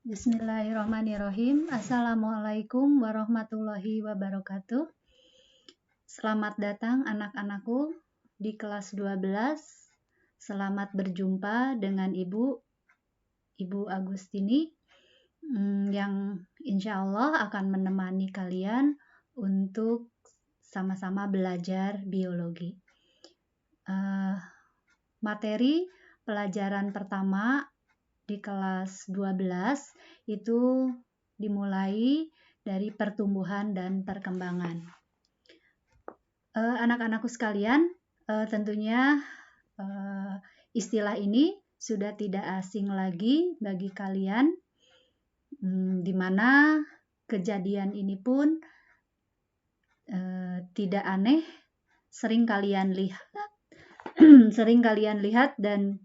Bismillahirrahmanirrahim. Assalamualaikum warahmatullahi wabarakatuh. Selamat datang anak-anakku di kelas 12. Selamat berjumpa dengan Ibu Agustini yang insya Allah akan menemani kalian untuk sama-sama belajar biologi. Materi pelajaran pertama di kelas 12 itu dimulai dari pertumbuhan dan perkembangan. Anak-anakku sekalian, tentunya istilah ini sudah tidak asing lagi bagi kalian, di mana kejadian ini pun tidak aneh, sering kalian lihat dan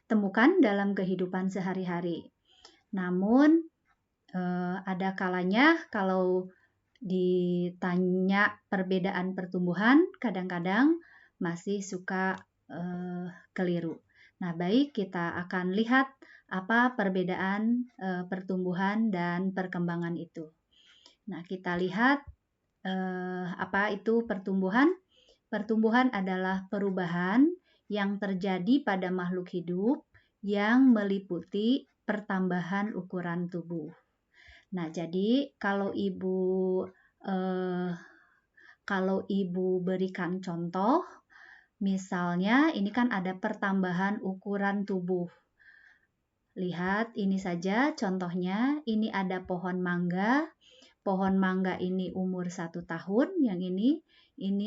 temukan dalam kehidupan sehari-hari. Namun ada kalanya kalau ditanya perbedaan pertumbuhan, kadang-kadang masih suka keliru. Nah, baik, kita akan lihat apa perbedaan pertumbuhan dan perkembangan itu. Nah, kita lihat apa itu pertumbuhan. Pertumbuhan adalah perubahan yang terjadi pada makhluk hidup yang meliputi pertambahan ukuran tubuh. Nah, jadi kalau ibu berikan contoh, misalnya ini kan ada pertambahan ukuran tubuh. Lihat ini saja contohnya, ini ada pohon mangga. Pohon mangga ini umur 1 tahun, yang ini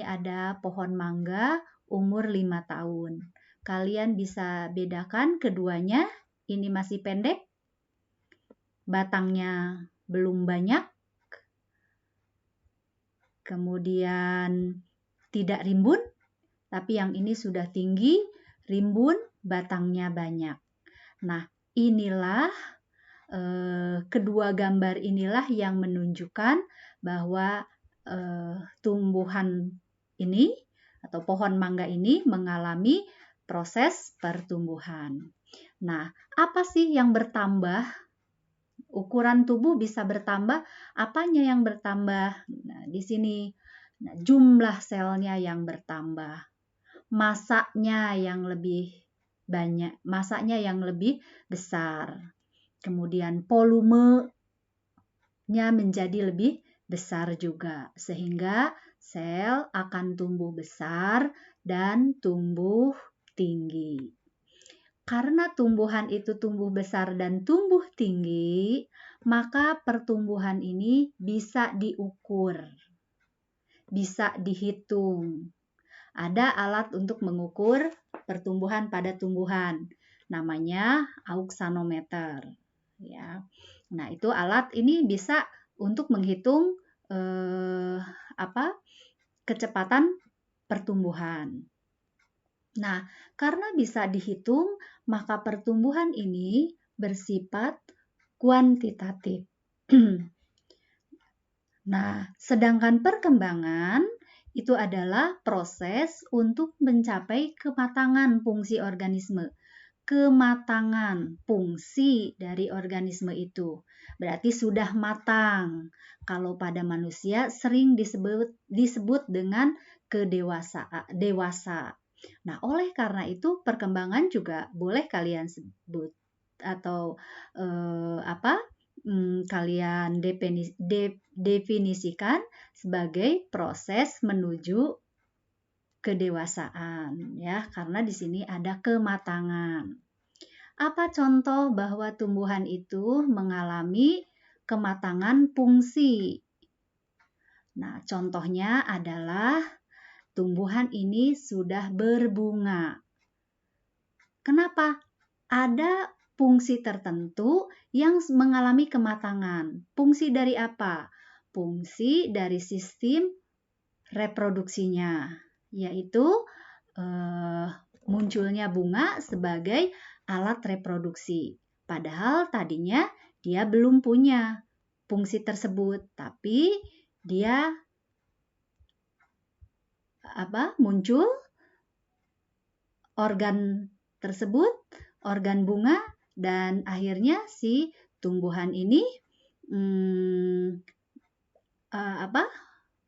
ada pohon mangga umur 5 tahun. Kalian bisa bedakan keduanya, ini masih pendek, batangnya belum banyak, kemudian tidak rimbun, tapi yang ini sudah tinggi, rimbun, batangnya banyak. Nah, inilah kedua gambar inilah yang menunjukkan bahwa tumbuhan ini atau pohon mangga ini mengalami proses pertumbuhan. Nah, apa sih yang bertambah? Ukuran tubuh bisa bertambah, apanya yang bertambah? Nah, di sini jumlah selnya yang bertambah, masanya yang lebih banyak, masanya yang lebih besar. Kemudian volumenya menjadi lebih besar juga, sehingga sel akan tumbuh besar dan tumbuh tinggi. Karena tumbuhan itu tumbuh besar dan tumbuh tinggi, maka pertumbuhan ini bisa diukur, bisa dihitung. Ada alat untuk mengukur pertumbuhan pada tumbuhan, namanya auxanometer. Ya. Nah, itu alat ini bisa untuk menghitung kecepatan pertumbuhan. Nah, karena bisa dihitung, maka pertumbuhan ini bersifat kuantitatif. Nah, sedangkan perkembangan itu adalah proses untuk mencapai kematangan fungsi organisme. Kematangan fungsi dari organisme itu berarti sudah matang. Kalau pada manusia sering disebut dengan dewasa. Nah, oleh karena itu perkembangan juga boleh kalian sebut atau kalian definisikan sebagai proses menuju kedewasaan, ya, karena di sini ada kematangan. Apa contoh bahwa tumbuhan itu mengalami kematangan fungsi? Nah, contohnya adalah tumbuhan ini sudah berbunga. Kenapa? Ada fungsi tertentu yang mengalami kematangan. Fungsi dari apa? Fungsi dari sistem reproduksinya, yaitu munculnya bunga sebagai alat reproduksi. Padahal tadinya dia belum punya fungsi tersebut, tapi dia muncul organ tersebut, organ bunga dan akhirnya si tumbuhan ini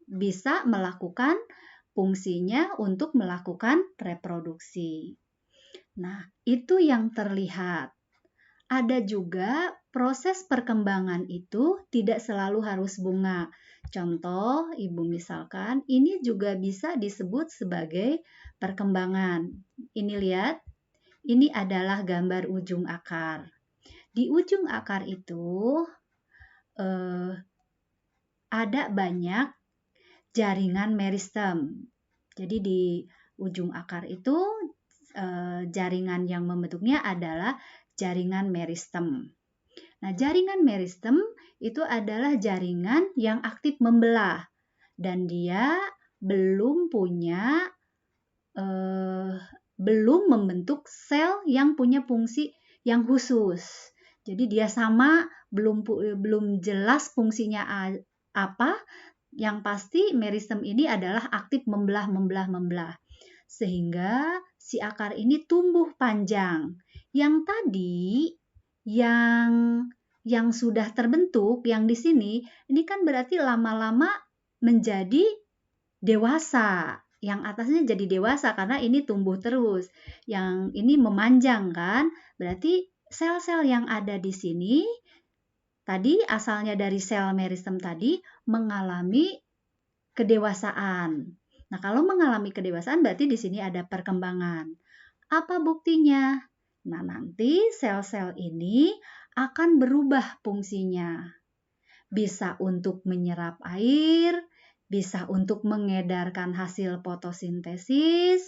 bisa melakukan fungsinya untuk melakukan reproduksi. Nah, itu yang terlihat. Ada juga proses perkembangan itu tidak selalu harus bunga. Contoh, Ibu misalkan, ini juga bisa disebut sebagai perkembangan. Ini lihat, ini adalah gambar ujung akar. Di ujung akar itu ada banyak jaringan meristem. Jadi di ujung akar itu jaringan yang membentuknya adalah jaringan meristem. Nah, jaringan meristem itu adalah jaringan yang aktif membelah dan dia belum membentuk sel yang punya fungsi yang khusus. Jadi dia sama, belum jelas fungsinya apa. Yang pasti meristem ini adalah aktif membelah. Sehingga si akar ini tumbuh panjang. Yang tadi yang sudah terbentuk, yang di sini, ini kan berarti lama-lama menjadi dewasa. Yang atasnya jadi dewasa karena ini tumbuh terus. Yang ini memanjang kan? Berarti sel-sel yang ada di sini tadi asalnya dari sel meristem tadi mengalami kedewasaan. Nah, kalau mengalami kedewasaan berarti di sini ada perkembangan. Apa buktinya? Nah, nanti sel-sel ini akan berubah fungsinya. Bisa untuk menyerap air, bisa untuk mengedarkan hasil fotosintesis,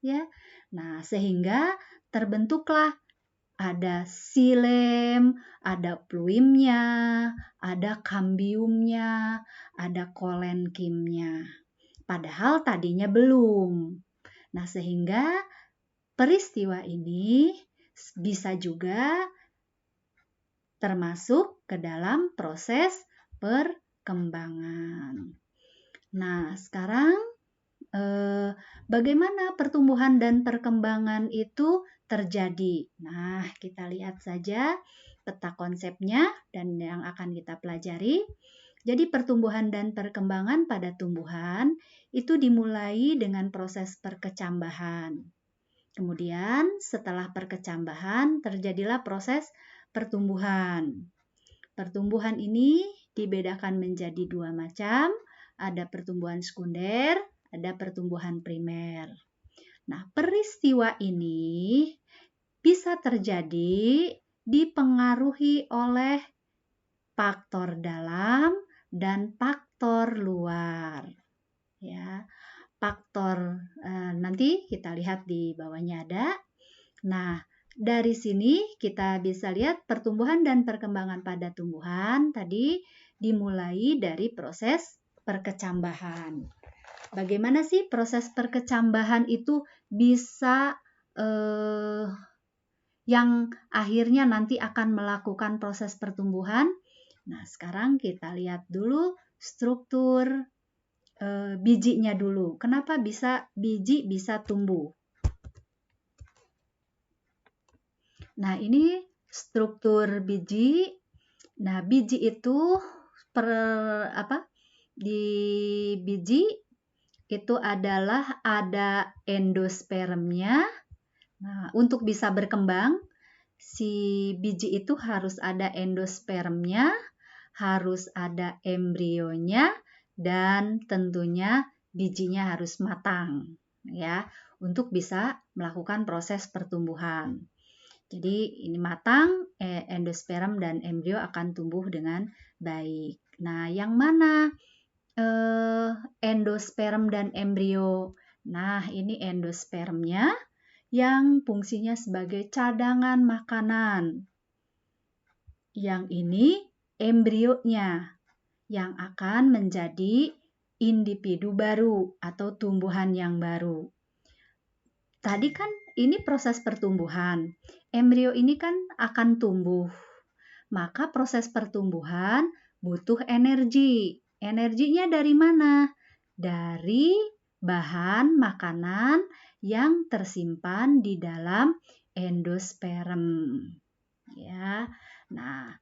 ya. Nah, sehingga terbentuklah ada xilem, ada fluimnya, ada kambiumnya, ada kolenkimnya. Padahal tadinya belum. Nah, sehingga peristiwa ini bisa juga termasuk ke dalam proses perkembangan. Nah, sekarang bagaimana pertumbuhan dan perkembangan itu terjadi? Nah, kita lihat saja peta konsepnya dan yang akan kita pelajari. Jadi pertumbuhan dan perkembangan pada tumbuhan itu dimulai dengan proses perkecambahan. Kemudian setelah perkecambahan terjadilah proses pertumbuhan. Pertumbuhan ini dibedakan menjadi dua macam, ada pertumbuhan sekunder, ada pertumbuhan primer. Nah, peristiwa ini bisa terjadi dipengaruhi oleh faktor dalam dan faktor luar. Ya, faktor nanti kita lihat di bawahnya ada. Nah, dari sini kita bisa lihat pertumbuhan dan perkembangan pada tumbuhan tadi dimulai dari proses perkecambahan. Bagaimana sih proses perkecambahan itu bisa yang akhirnya nanti akan melakukan proses pertumbuhan? Nah, sekarang kita lihat dulu struktur bijinya dulu. Kenapa biji bisa tumbuh? Nah, ini struktur biji. Nah, biji itu di biji itu adalah ada endospermnya. Nah, untuk bisa berkembang, si biji itu harus ada endospermnya, harus ada embrionya, dan tentunya bijinya harus matang, ya, untuk bisa melakukan proses pertumbuhan. Jadi ini matang, endosperm dan embrio akan tumbuh dengan baik. Nah, yang mana endosperm dan embrio? Nah, ini endospermnya yang fungsinya sebagai cadangan makanan. Yang ini embrionya yang akan menjadi individu baru atau tumbuhan yang baru. Tadi kan ini proses pertumbuhan. Embrio ini kan akan tumbuh. Maka proses pertumbuhan butuh energi. Energinya dari mana? Dari bahan makanan yang tersimpan di dalam endosperm. ya. Nah,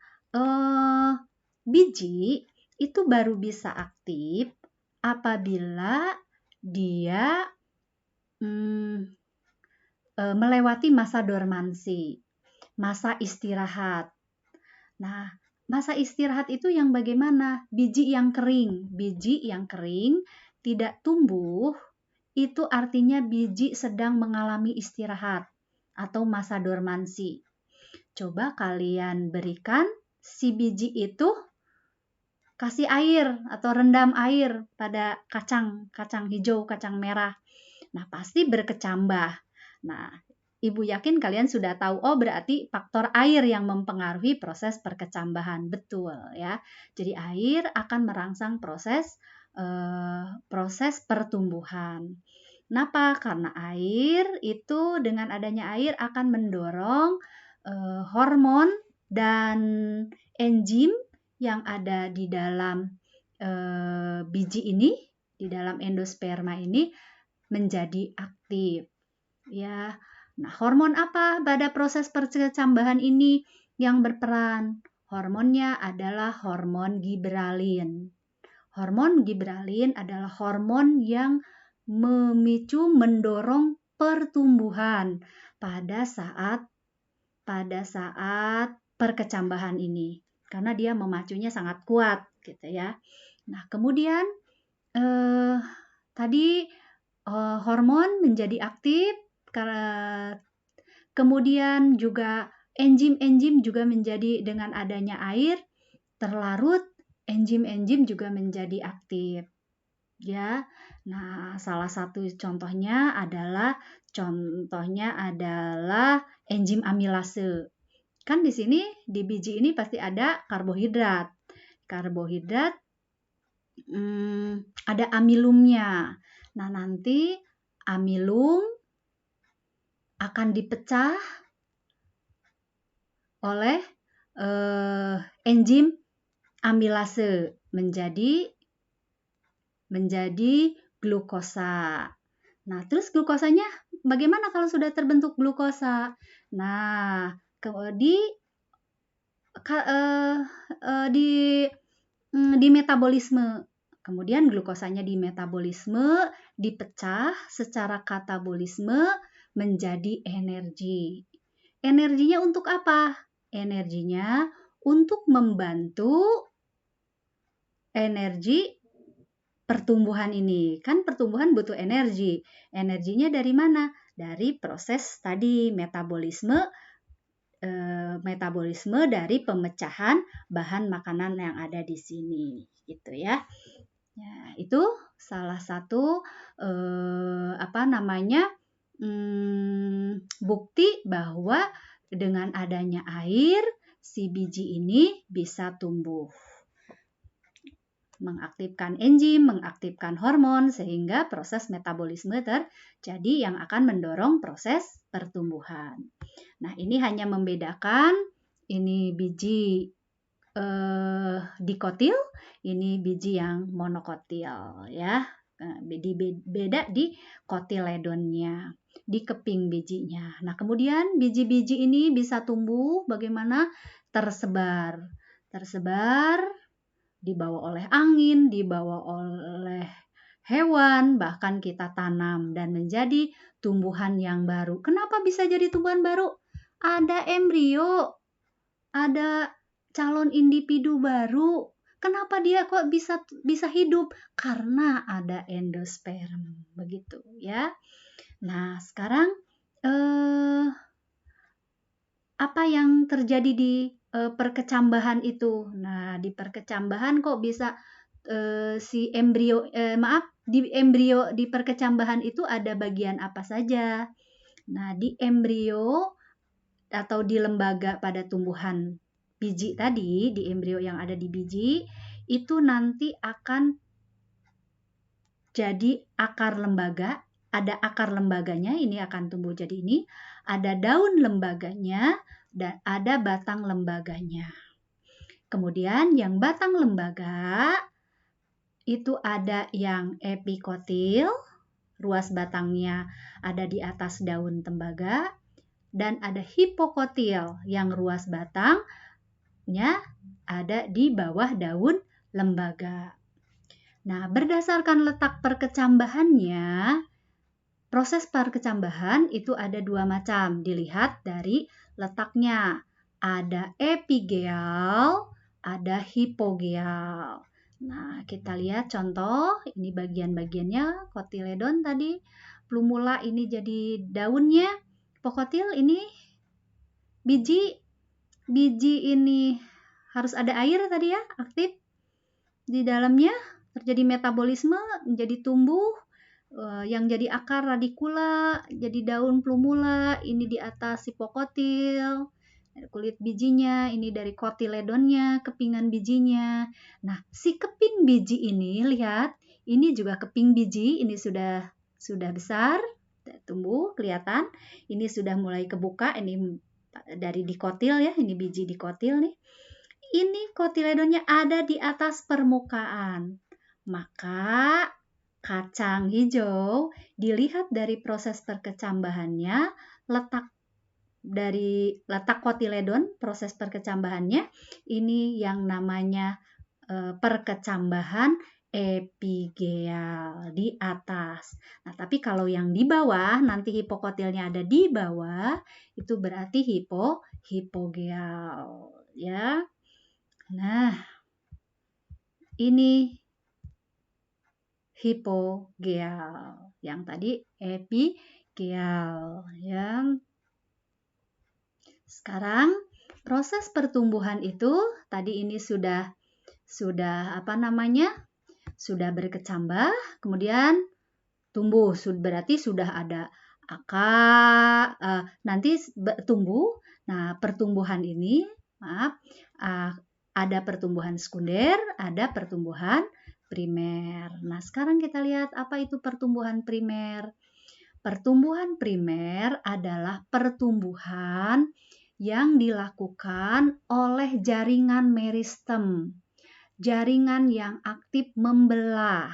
biji itu baru bisa aktif apabila dia melewati masa dormansi, masa istirahat. Nah, masa istirahat itu yang bagaimana? Biji yang kering tidak tumbuh, itu artinya biji sedang mengalami istirahat atau masa dormansi. Coba kalian berikan si biji itu, kasih air atau rendam air pada kacang hijau, kacang merah. Nah, pasti berkecambah. Nah, Ibu yakin kalian sudah tahu, oh berarti faktor air yang mempengaruhi proses perkecambahan. Betul ya. Jadi air akan merangsang proses pertumbuhan. Kenapa? Karena air itu, dengan adanya air akan mendorong hormon dan enzim yang ada di dalam biji ini, di dalam endosperma ini menjadi aktif. Ya. Nah, hormon apa pada proses perkecambahan ini yang berperan? Hormonnya adalah hormon giberalin. Hormon giberalin adalah hormon yang mendorong pertumbuhan pada saat perkecambahan ini, karena dia memacunya sangat kuat gitu ya. Nah, kemudian tadi hormon menjadi aktif, kemudian juga enzim-enzim juga menjadi, dengan adanya air terlarut, enzim-enzim juga menjadi aktif. Ya. Nah, salah satu contohnya adalah enzim amilase. Kan di sini di biji ini pasti ada karbohidrat. Karbohidrat ada amilumnya. Nah, nanti amilum akan dipecah oleh enzim amilase menjadi glukosa. Nah, terus glukosanya bagaimana kalau sudah terbentuk glukosa? Nah, di metabolisme. Kemudian glukosanya di metabolisme dipecah secara katabolisme menjadi energi. Energinya untuk apa? Energinya untuk membantu energi pertumbuhan ini. Kan pertumbuhan butuh energi. Energinya dari mana? Dari proses tadi metabolisme dari pemecahan bahan makanan yang ada di sini, gitu ya. Ya, itu salah satu bukti bahwa dengan adanya air si biji ini bisa tumbuh. Mengaktifkan enzim, mengaktifkan hormon, sehingga proses metabolisme terjadi yang akan mendorong proses pertumbuhan. Nah, ini hanya membedakan, ini biji dikotil, ini biji yang monokotil ya. Beda di kotiledonnya, di keping bijinya. Nah, kemudian biji-biji ini bisa tumbuh bagaimana? Tersebar, dibawa oleh angin, dibawa oleh hewan, bahkan kita tanam dan menjadi tumbuhan yang baru. Kenapa bisa jadi tumbuhan baru? Ada embrio, ada calon individu baru. Kenapa dia kok bisa hidup? Karena ada endosperm, begitu ya. Nah, sekarang apa yang terjadi di perkecambahan itu? Nah, di perkecambahan kok bisa si embrio di perkecambahan itu ada bagian apa saja? Nah, di embrio atau di lembaga pada tumbuhan biji tadi, di embrio yang ada di biji, itu nanti akan jadi akar lembaga, ada akar lembaganya, ini akan tumbuh jadi ini, ada daun lembaganya, dan ada batang lembaganya. Kemudian yang batang lembaga itu ada yang epikotil, ruas batangnya ada di atas daun tembaga, dan ada hipokotil yang ruas batangnya ada di bawah daun lembaga. Nah, berdasarkan letak perkecambahannya, proses perkecambahan itu ada dua macam, dilihat dari letaknya. Ada epigeal, ada hipogeal. Nah, kita lihat contoh, ini bagian-bagiannya, kotiledon tadi, plumula ini jadi daunnya, hipokotil ini biji ini harus ada air tadi ya, aktif di dalamnya, terjadi metabolisme, menjadi tumbuh, yang jadi akar radikula, jadi daun plumula, ini di atas hipokotil, kulit bijinya, ini dari kotiledonnya, kepingan bijinya. Nah, si keping biji ini, lihat, ini juga keping biji, ini sudah besar, tumbuh, kelihatan. Ini sudah mulai kebuka, ini dari dikotil ya, ini biji dikotil nih. Ini kotiledonnya ada di atas permukaan. Maka kacang hijau dilihat dari proses perkecambahannya, letak kotiledon, proses perkecambahannya, ini yang namanya perkecambahan epigeal di atas. Nah, tapi kalau yang di bawah, nanti hipokotilnya ada di bawah, itu berarti hipogeal ya. Nah, ini hipogeal, yang tadi epigeal ya. Sekarang proses pertumbuhan itu tadi ini sudah sudah berkecambah, kemudian tumbuh, berarti sudah ada akar, nanti tumbuh. Nah, pertumbuhan ini, ada pertumbuhan sekunder, ada pertumbuhan primer. Nah, sekarang kita lihat apa itu pertumbuhan primer. Pertumbuhan primer adalah pertumbuhan yang dilakukan oleh jaringan meristem. Jaringan yang aktif membelah.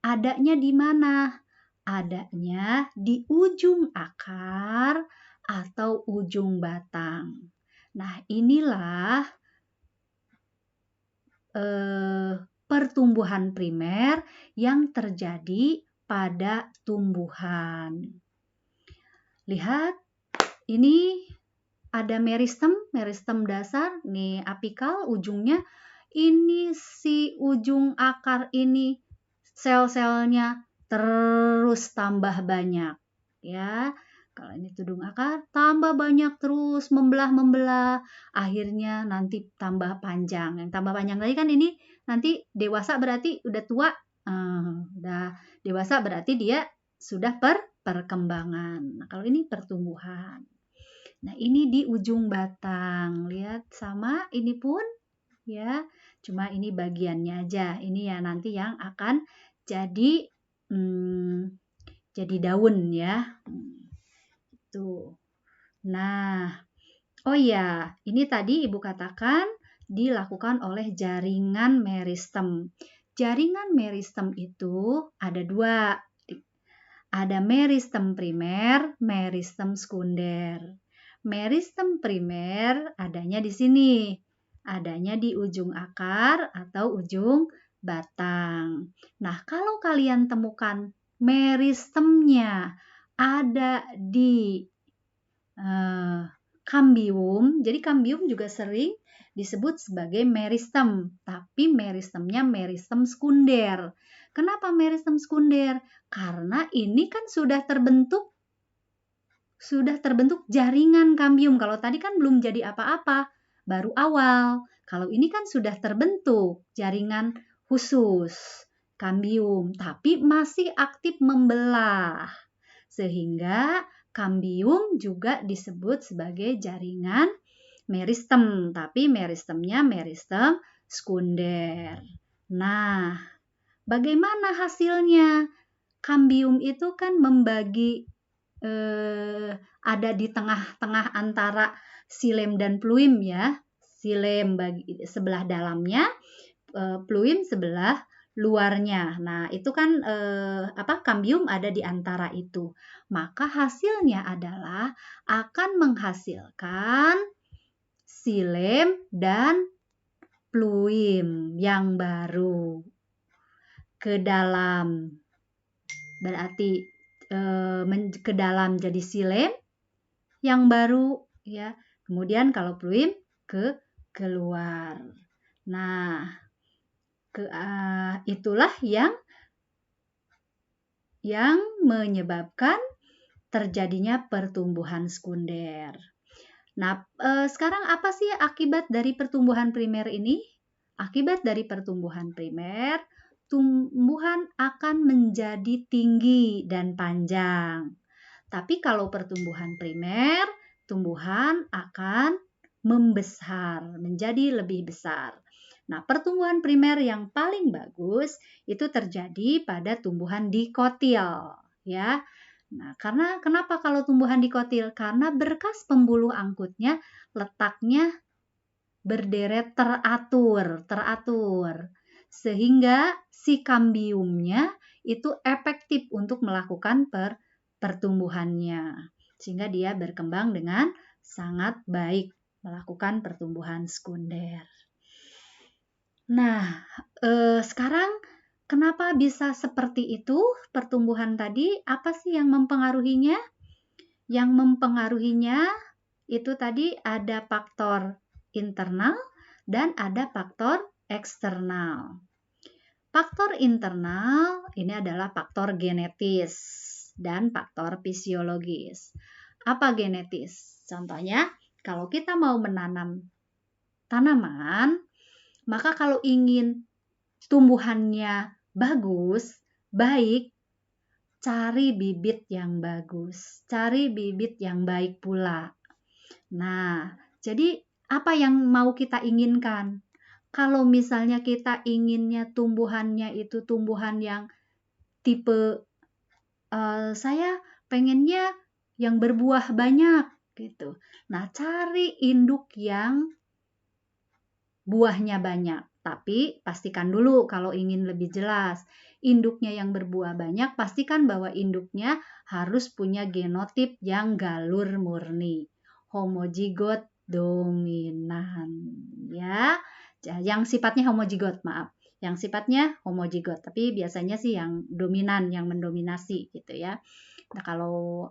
Adanya di mana? Adanya di ujung akar atau ujung batang. Nah, inilah pertumbuhan primer yang terjadi pada tumbuhan. Lihat, ini ada meristem dasar, nih apikal ujungnya. Ini si ujung akar ini sel-selnya terus tambah banyak, ya. Kalau ini tudung akar, tambah banyak terus membelah, akhirnya nanti tambah panjang. Yang tambah panjang tadi kan ini nanti dewasa berarti udah tua, udah dewasa berarti dia sudah perkembangan. Nah, kalau ini pertumbuhan. Nah, ini di ujung batang, lihat sama ini pun, ya. Cuma ini bagiannya aja. Ini ya nanti yang akan jadi daun ya. Tuh. Nah, oh ya, ini tadi Ibu katakan dilakukan oleh jaringan meristem. Jaringan meristem itu ada dua. Ada meristem primer, meristem sekunder. Meristem primer adanya di sini. Adanya di ujung akar atau ujung batang. Nah, kalau kalian temukan meristemnya ada di kambium, jadi kambium juga sering disebut sebagai meristem, tapi meristemnya meristem sekunder. Kenapa meristem sekunder? Karena ini kan sudah terbentuk jaringan kambium. Kalau tadi kan belum jadi apa-apa, baru awal. Kalau ini kan sudah terbentuk jaringan khusus kambium, tapi masih aktif membelah. Sehingga kambium juga disebut sebagai jaringan meristem, tapi meristemnya meristem sekunder. Nah, bagaimana hasilnya? Kambium itu kan membagi ada di tengah-tengah antara xilem dan fluim ya. Xilem sebelah dalamnya, fluim sebelah luarnya. Nah, itu kan kambium ada di antara itu. Maka hasilnya adalah akan menghasilkan xilem dan fluim yang baru ke dalam. Berarti ke dalam jadi xilem yang baru ya. Kemudian kalau fluim ke keluar. Nah, itulah yang menyebabkan terjadinya pertumbuhan sekunder. Nah, sekarang apa sih akibat dari pertumbuhan primer ini? Akibat dari pertumbuhan primer, tumbuhan akan menjadi tinggi dan panjang. Tapi kalau pertumbuhan primer, tumbuhan akan membesar, menjadi lebih besar. Nah, pertumbuhan primer yang paling bagus itu terjadi pada tumbuhan dikotil, ya. Nah, kenapa kalau tumbuhan dikotil? Karena berkas pembuluh angkutnya letaknya berderet teratur. Sehingga si kambiumnya itu efektif untuk melakukan pertumbuhannya. Sehingga dia berkembang dengan sangat baik melakukan pertumbuhan sekunder. Nah, sekarang kenapa bisa seperti itu pertumbuhan tadi? Apa sih yang mempengaruhinya? Yang mempengaruhinya itu tadi ada faktor internal dan ada faktor eksternal. Faktor internal ini adalah faktor genetis dan faktor fisiologis. Apa genetis? Contohnya, kalau kita mau menanam tanaman, maka kalau ingin tumbuhannya bagus, baik, cari bibit yang bagus, cari bibit yang baik pula. Nah, jadi apa yang mau kita inginkan? Kalau misalnya kita inginnya tumbuhannya itu tumbuhan yang tipe saya pengennya yang berbuah banyak gitu. Nah, cari induk yang buahnya banyak. Tapi pastikan dulu kalau ingin lebih jelas, induknya yang berbuah banyak, pastikan bahwa induknya harus punya genotip yang galur murni, homozigot dominan, ya. Yang sifatnya homozigot, maaf. Yang sifatnya homozigot, tapi biasanya sih yang dominan, yang mendominasi gitu ya. Nah, kalau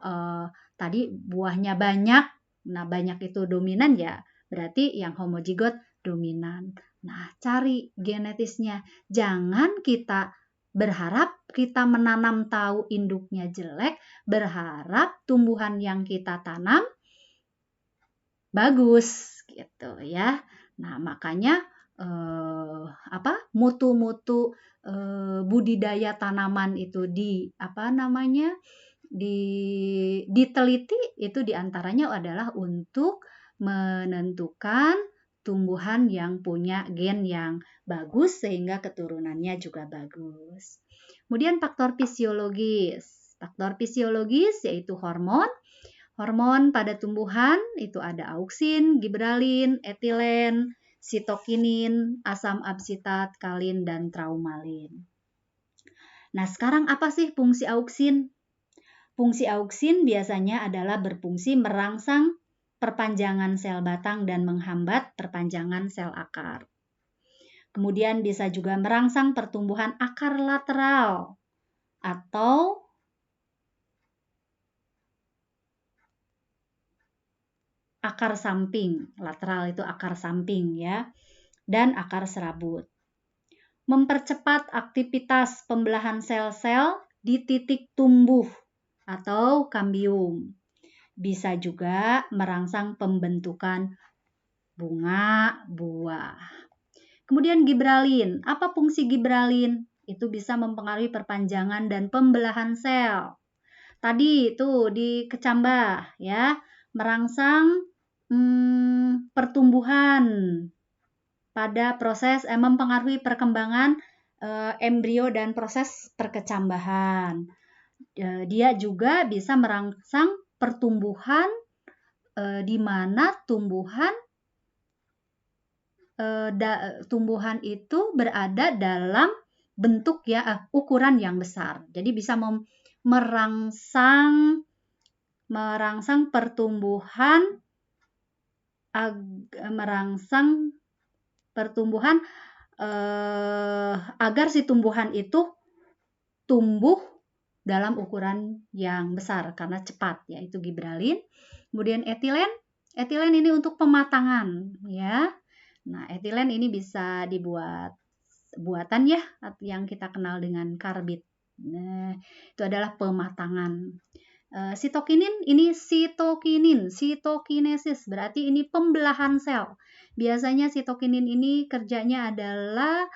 tadi buahnya banyak, nah banyak itu dominan ya, berarti yang homozigot dominan. Nah, cari genetisnya. Jangan kita berharap kita menanam tahu induknya jelek, berharap tumbuhan yang kita tanam bagus gitu ya. Nah, makanya mutu-mutu budidaya tanaman itu diteliti itu diantaranya adalah untuk menentukan tumbuhan yang punya gen yang bagus sehingga keturunannya juga bagus. Kemudian faktor fisiologis. Faktor fisiologis yaitu hormon. Hormon pada tumbuhan itu ada auksin, gibralin, etilen, sitokinin, asam absitat, kalin, dan traumalin. Nah, sekarang apa sih fungsi auksin? Fungsi auksin biasanya adalah berfungsi merangsang perpanjangan sel batang dan menghambat perpanjangan sel akar. Kemudian bisa juga merangsang pertumbuhan akar lateral atau akar samping. Lateral itu akar samping ya, dan akar serabut. Mempercepat aktivitas pembelahan sel-sel di titik tumbuh atau kambium. Bisa juga merangsang pembentukan bunga, buah. Kemudian gibralin. Apa fungsi gibralin? Itu bisa mempengaruhi perpanjangan dan pembelahan sel. Tadi itu di kecambah ya, merangsang pertumbuhan pada proses mempengaruhi perkembangan embrio dan proses perkecambahan. Dia juga bisa merangsang pertumbuhan di mana tumbuhan itu berada dalam bentuk ya, ukuran yang besar. Jadi bisa merangsang pertumbuhan agar si tumbuhan itu tumbuh dalam ukuran yang besar karena cepat, yaitu gibralin. Kemudian etilen ini untuk pematangan ya. Nah, etilen ini bisa dibuat buatan ya, yang kita kenal dengan karbit. Nah, itu adalah pematangan. Sitokinin ini sitokinesis, berarti ini pembelahan sel. Biasanya sitokinin ini kerjanya adalah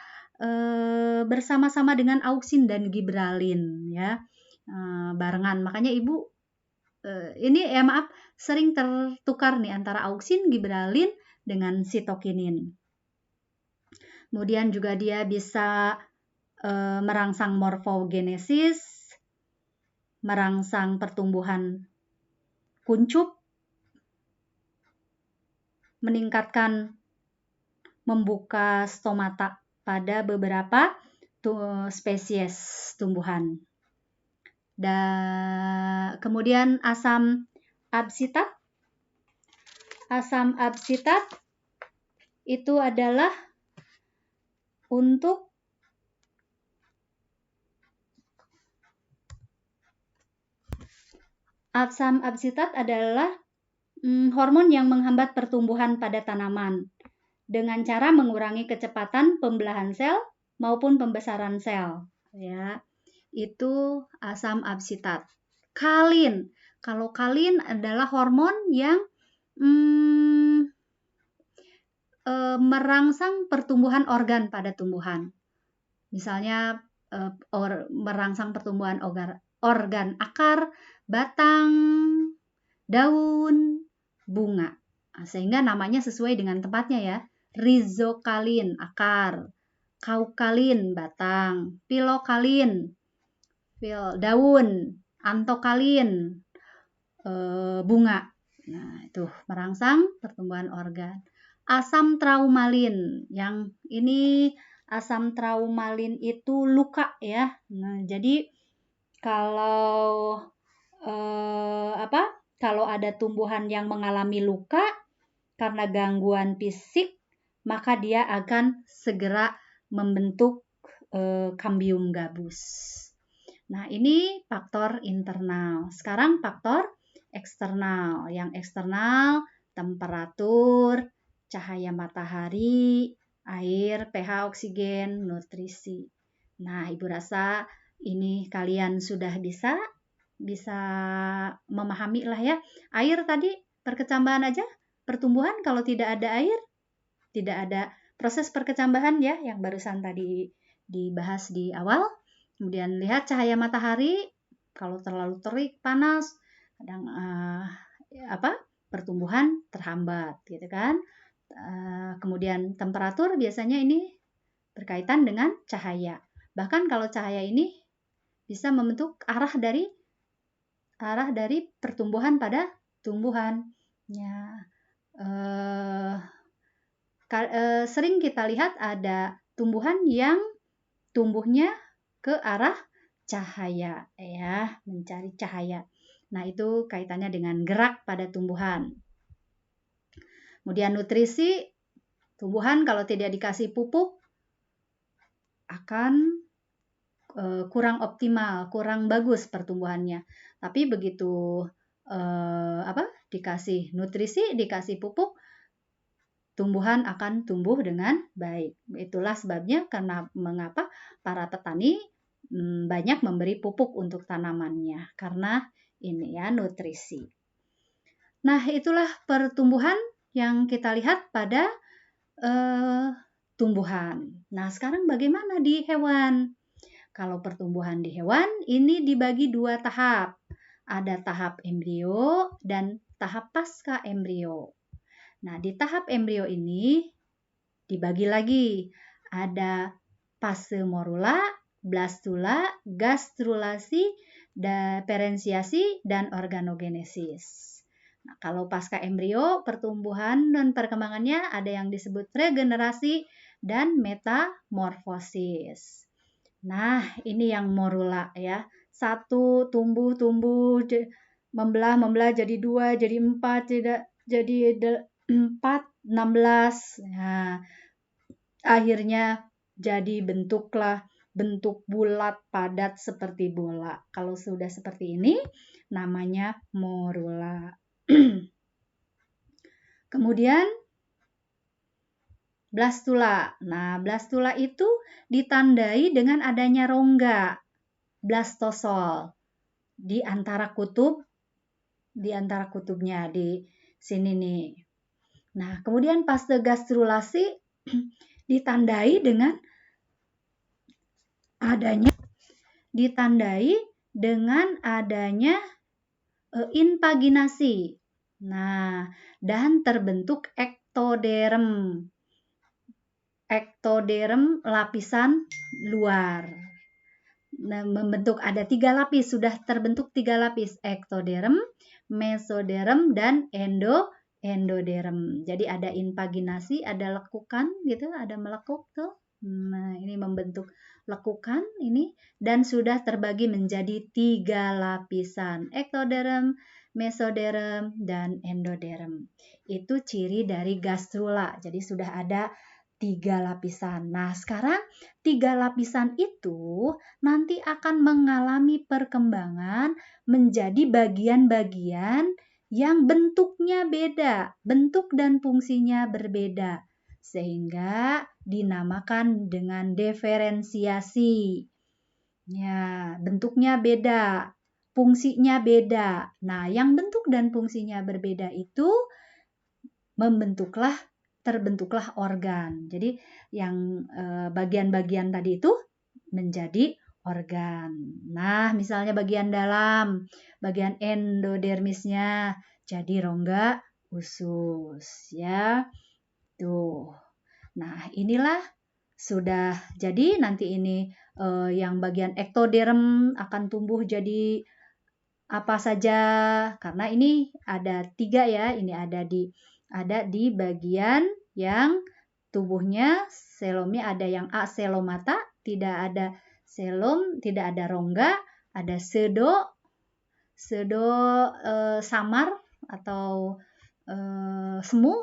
bersama-sama dengan auksin dan gibralin ya, barengan. Makanya ibu ini sering tertukar nih antara auksin, gibralin dengan sitokinin. Kemudian juga dia bisa merangsang morfogenesis, merangsang pertumbuhan kuncup, meningkatkan membuka stomata pada beberapa spesies tumbuhan. Dan kemudian asam absitat. Asam absitat itu adalah untuk asam absitat adalah hormon yang menghambat pertumbuhan pada tanaman dengan cara mengurangi kecepatan pembelahan sel maupun pembesaran sel ya. Itu asam absitat. Kalin. Kalau kalin adalah hormon yang merangsang pertumbuhan organ pada tumbuhan. Misalnya merangsang pertumbuhan organ akar, batang, daun, bunga. Sehingga namanya sesuai dengan tempatnya ya. Rizokalin akar, kaukalin batang, pilokalin daun, antokalin bunga. Nah, itu merangsang pertumbuhan organ. Asam traumalin, yang ini asam traumalin itu luka ya. Nah, jadi kalau kalau ada tumbuhan yang mengalami luka karena gangguan fisik, maka dia akan segera membentuk kambium gabus. Nah, ini faktor internal. Sekarang faktor eksternal. Yang eksternal, temperatur, cahaya matahari, air, pH oksigen, nutrisi. Nah, Ibu rasa ini kalian sudah bisa memahami lah ya. Air tadi perkecambahan aja, pertumbuhan kalau tidak ada air, tidak ada proses perkecambahan ya, yang barusan tadi dibahas di awal. Kemudian lihat cahaya matahari, kalau terlalu terik, panas, kadang pertumbuhan terhambat gitu kan. Kemudian temperatur biasanya ini berkaitan dengan cahaya. Bahkan kalau cahaya ini bisa membentuk arah dari pertumbuhan pada tumbuhan. Ya, sering kita lihat ada tumbuhan yang tumbuhnya ke arah cahaya ya, mencari cahaya. Nah, itu kaitannya dengan gerak pada tumbuhan. Kemudian nutrisi, tumbuhan kalau tidak dikasih pupuk akan kurang optimal, kurang bagus pertumbuhannya. Tapi begitu dikasih nutrisi, dikasih pupuk, tumbuhan akan tumbuh dengan baik. Itulah sebabnya mengapa para petani banyak memberi pupuk untuk tanamannya, karena ini ya nutrisi. Nah, itulah pertumbuhan yang kita lihat pada tumbuhan. Nah, sekarang bagaimana di hewan? Kalau pertumbuhan di hewan ini dibagi 2 tahap. Ada tahap embrio dan tahap pasca embrio. Nah, di tahap embrio ini dibagi lagi. Ada fase morula, blastula, gastrulasi, diferensiasi, dan organogenesis. Nah, kalau pasca embrio, pertumbuhan dan perkembangannya ada yang disebut regenerasi dan metamorfosis. Nah, ini yang morula ya. 1 tumbuh, membelah jadi 2, jadi 4, jadi 4, 16. Nah, akhirnya jadi bentuklah bentuk bulat padat seperti bola. Kalau sudah seperti ini, namanya morula. Kemudian blastula. Nah, blastula itu ditandai dengan adanya rongga blastosol di antara kutubnya di sini nih. Nah, kemudian fase gastrulasi ditandai adanya invaginasi. Nah, dan terbentuk ektoderm. Ektoderm lapisan luar. Nah, membentuk ada 3 lapis, sudah terbentuk 3 lapis, ektoderm, mesoderm, dan endoderm. Jadi ada invaginasi, ada lekukan gitu, ada melekuk tuh. Nah, ini membentuk lekukan ini dan sudah terbagi menjadi 3 lapisan, ektoderm, mesoderm, dan endoderm. Itu ciri dari gastrula. Jadi sudah ada 3 lapisan. Nah, sekarang 3 lapisan itu nanti akan mengalami perkembangan menjadi bagian-bagian yang bentuknya beda, bentuk dan fungsinya berbeda, sehingga dinamakan dengan diferensiasi. Ya, bentuknya beda, fungsinya beda. Nah, yang bentuk dan fungsinya berbeda itu terbentuklah organ. Jadi yang bagian-bagian tadi itu menjadi organ. Nah, misalnya bagian dalam, bagian endodermisnya jadi rongga usus ya. Tuh. Nah, inilah sudah jadi nanti ini yang bagian ektoderm akan tumbuh jadi apa saja karena ini ada 3 ya, ini ada di bagian yang tubuhnya selomnya ada yang aselomata, tidak ada selom, tidak ada rongga, ada samar atau semu.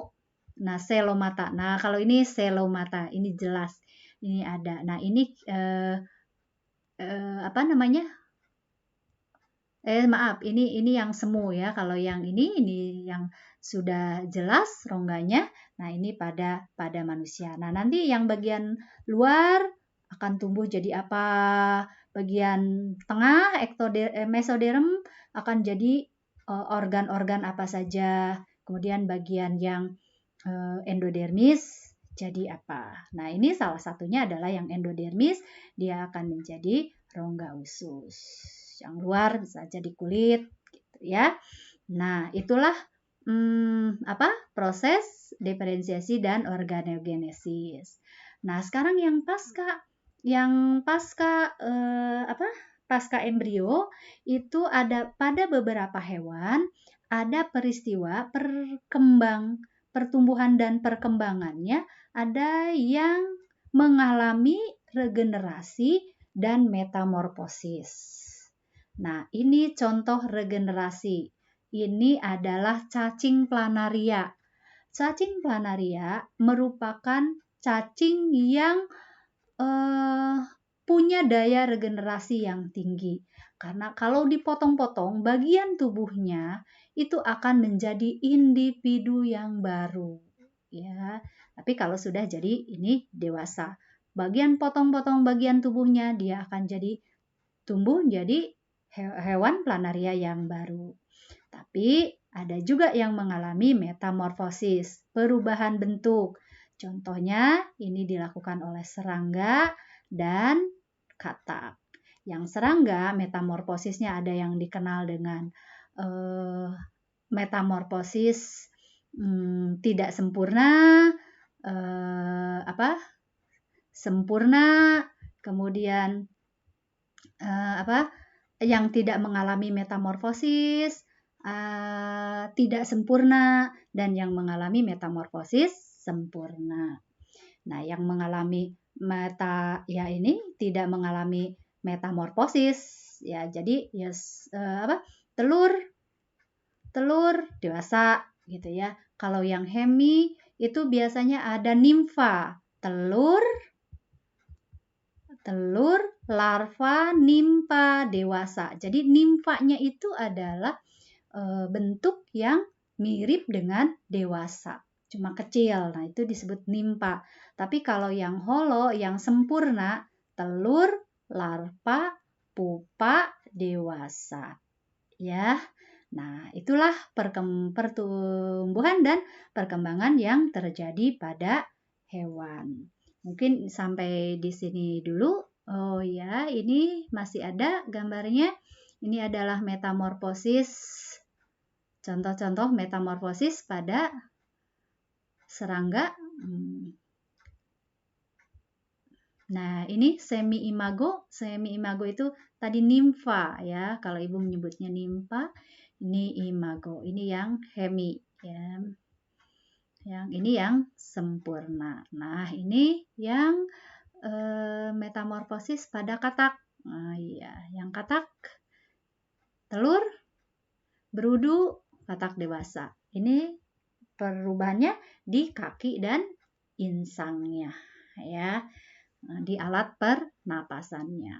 Nah, selomata. Nah, kalau ini selomata, ini jelas ini ada. Nah, ini apa namanya? Maaf, ini yang semu ya. Kalau yang ini yang sudah jelas rongganya. Nah, ini pada manusia. Nah, nanti yang bagian luar akan tumbuh jadi apa? Bagian tengah mesoderm akan jadi organ-organ apa saja. Kemudian bagian yang endodermis jadi apa? Nah, ini salah satunya adalah yang endodermis, dia akan menjadi rongga usus. Yang luar bisa jadi kulit gitu ya. Nah, itulah proses diferensiasi dan organogenesis. Nah, sekarang yang pasca embrio itu ada pada beberapa hewan ada peristiwa pertumbuhan dan perkembangannya ada yang mengalami regenerasi dan metamorfosis. Nah, ini contoh regenerasi. Ini adalah cacing planaria. Cacing planaria merupakan cacing yang punya daya regenerasi yang tinggi. Karena kalau dipotong-potong, bagian tubuhnya itu akan menjadi individu yang baru. Ya, tapi kalau sudah jadi ini dewasa, bagian potong-potong bagian tubuhnya dia akan tumbuh jadi hewan planaria yang baru. Tapi ada juga yang mengalami metamorfosis, perubahan bentuk. Contohnya ini dilakukan oleh serangga dan katak. Yang serangga metamorfosisnya ada yang dikenal dengan metamorfosis tidak sempurna, sempurna, kemudian yang tidak mengalami metamorfosis, tidak sempurna, dan yang mengalami metamorfosis sempurna. Nah, yang mengalami ya ini tidak mengalami metamorfosis ya. Jadi ya telur dewasa gitu ya. Kalau yang hemi itu biasanya ada nimfa, telur, larva, nimfa, dewasa. Jadi nimfanya itu adalah bentuk yang mirip dengan dewasa, cuma kecil. Nah, itu disebut nimfa. Tapi kalau yang holo, yang sempurna, telur, larva, pupa, dewasa. Ya. Nah, itulah pertumbuhan dan perkembangan yang terjadi pada hewan. Mungkin sampai di sini dulu. Oh ya, ini masih ada gambarnya. Ini adalah metamorfosis. Contoh-contoh metamorfosis pada serangga. Nah, ini semi imago. Semi imago itu tadi nimfa ya. Kalau Ibu menyebutnya nimfa, ini imago. Ini yang hemi ya. Yang ini yang sempurna. Nah, ini yang metamorfosis pada katak. Nah, iya, yang katak telur, berudu, katak dewasa. Ini perubahannya di kaki dan insangnya ya, di alat pernapasannya.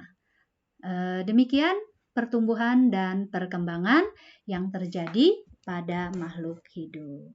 Demikian pertumbuhan dan perkembangan yang terjadi pada makhluk hidup.